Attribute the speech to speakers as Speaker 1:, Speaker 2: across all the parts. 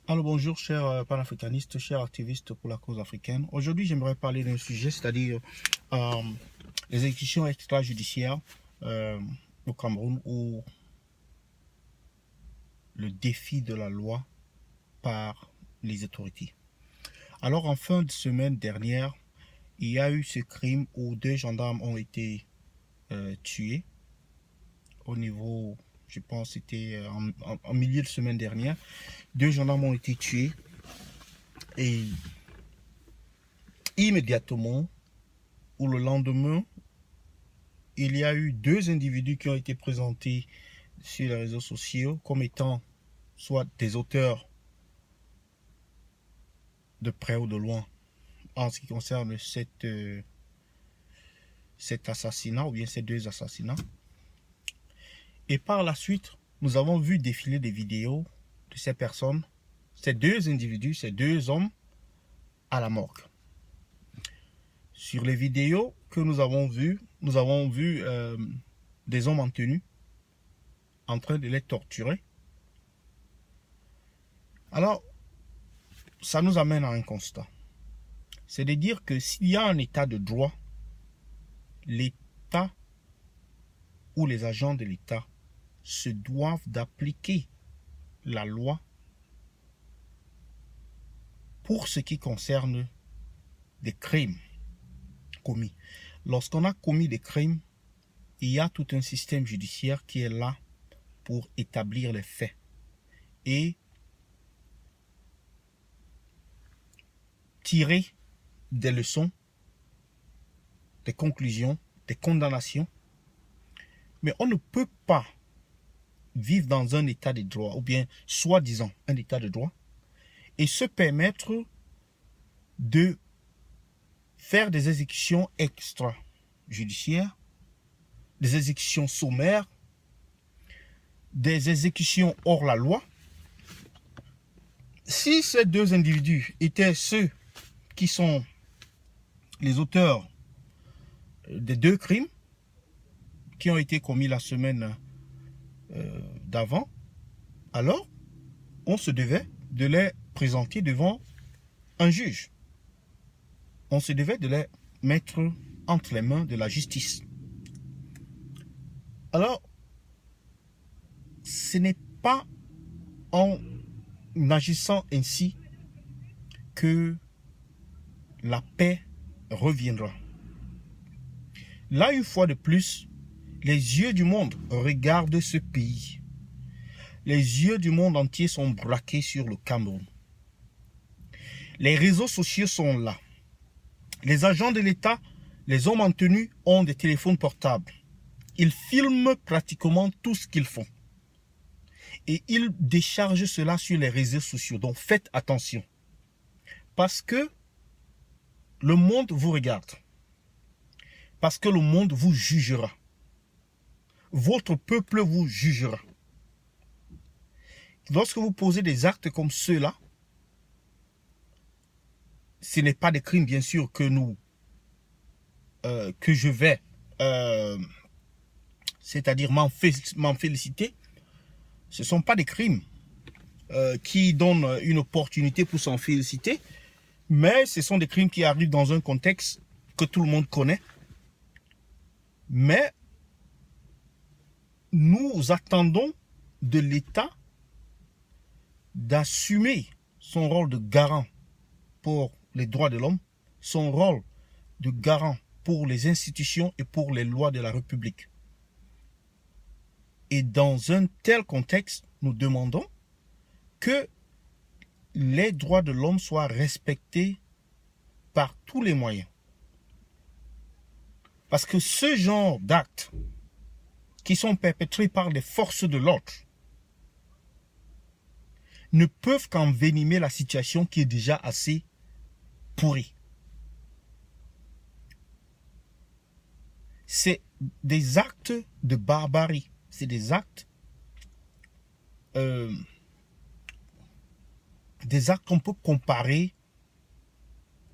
Speaker 1: Alors bonjour chers panafricanistes, chers activistes pour la cause africaine. Aujourd'hui j'aimerais parler d'un sujet, c'est-à-dire euh, les exécutions extrajudiciaires au Cameroun ou le défi de la loi par les autorités. Alors en fin de semaine dernière, il y a eu ce crime où deux gendarmes ont été tués au niveau, je pense c'était en milieu de semaine dernière. Deux gendarmes ont été tués et immédiatement ou le lendemain, il y a eu deux individus qui ont été présentés sur les réseaux sociaux comme étant soit des auteurs de près ou de loin en ce qui concerne cet assassinat ou bien ces deux assassinats. Et par la suite, nous avons vu défiler des vidéos de ces personnes, ces deux individus, ces deux hommes à la morgue. Sur les vidéos que nous avons vues, des hommes en tenue en train de les torturer. Alors, ça nous amène à un constat. C'est de dire que s'il y a un état de droit, l'État ou les agents de l'État se doivent d'appliquer la loi pour ce qui concerne des crimes commis. Lorsqu'on a commis des crimes, il y a tout un système judiciaire qui est là pour établir les faits et tirer des leçons, des conclusions, des condamnations. Mais on ne peut pas vivre dans un état de droit, ou bien soi-disant un état de droit, et se permettre de faire des exécutions extrajudiciaires, des exécutions sommaires, des exécutions hors la loi. Si ces deux individus étaient ceux qui sont les auteurs des deux crimes qui ont été commis la semaine d'avant, alors on se devait de les présenter devant un juge. On se devait de les mettre entre les mains de la justice. Alors, ce n'est pas en agissant ainsi que la paix reviendra. Là, une fois de plus, les yeux du monde regardent ce pays. Les yeux du monde entier sont braqués sur le Cameroun. Les réseaux sociaux sont là. Les agents de l'État, les hommes en tenue, ont des téléphones portables. Ils filment pratiquement tout ce qu'ils font. Et ils déchargent cela sur les réseaux sociaux. Donc faites attention. Parce que le monde vous regarde. Parce que le monde vous jugera. Votre peuple vous jugera. Lorsque vous posez des actes comme ceux-là, ce n'est pas des crimes, bien sûr, que je vais, c'est-à-dire m'en féliciter. Ce ne sont pas des crimes qui donnent une opportunité pour s'en féliciter, mais ce sont des crimes qui arrivent dans un contexte que tout le monde connaît. Mais nous attendons de l'État d'assumer son rôle de garant pour les droits de l'homme, son rôle de garant pour les institutions et pour les lois de la République. Et dans un tel contexte, nous demandons que les droits de l'homme soient respectés par tous les moyens. Parce que ce genre d'actes qui sont perpétrés par les forces de l'ordre ne peuvent qu'envenimer la situation qui est déjà assez pourrie. C'est des actes de barbarie. C'est des actes qu'on peut comparer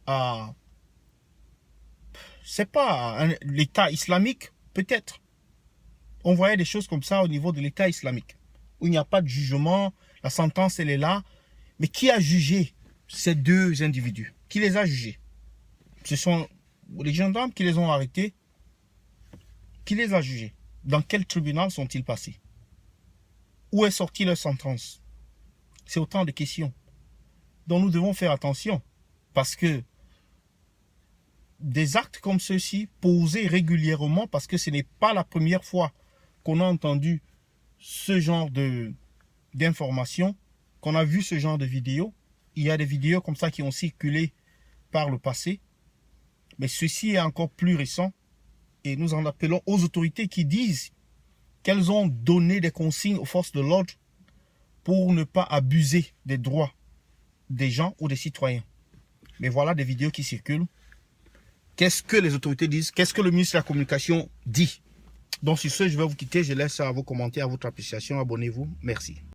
Speaker 1: à, c'est pas l'État islamique, peut-être. On voyait des choses comme ça au niveau de l'État islamique, où il n'y a pas de jugement, la sentence elle est là, Mais qui a jugé ces deux individus? Qui les a jugés? Ce sont les gendarmes qui les ont arrêtés. Qui les a jugés? Dans quel tribunal sont-ils passés? Où est sortie leur sentence? C'est autant de questions dont nous devons faire attention. Parce que des actes comme ceux-ci, posés régulièrement, parce que ce n'est pas la première fois qu'on a entendu ce genre d'informations, qu'on a vu ce genre de vidéos. Il y a des vidéos comme ça qui ont circulé par le passé. Mais ceci est encore plus récent. Et nous en appelons aux autorités qui disent qu'elles ont donné des consignes aux forces de l'ordre pour ne pas abuser des droits des gens ou des citoyens. Mais voilà des vidéos qui circulent. Qu'est-ce que les autorités disent? Qu'est-ce que le ministre de la Communication dit? Donc sur ce, je vais vous quitter. Je laisse à vos commentaires, à votre appréciation. Abonnez-vous. Merci.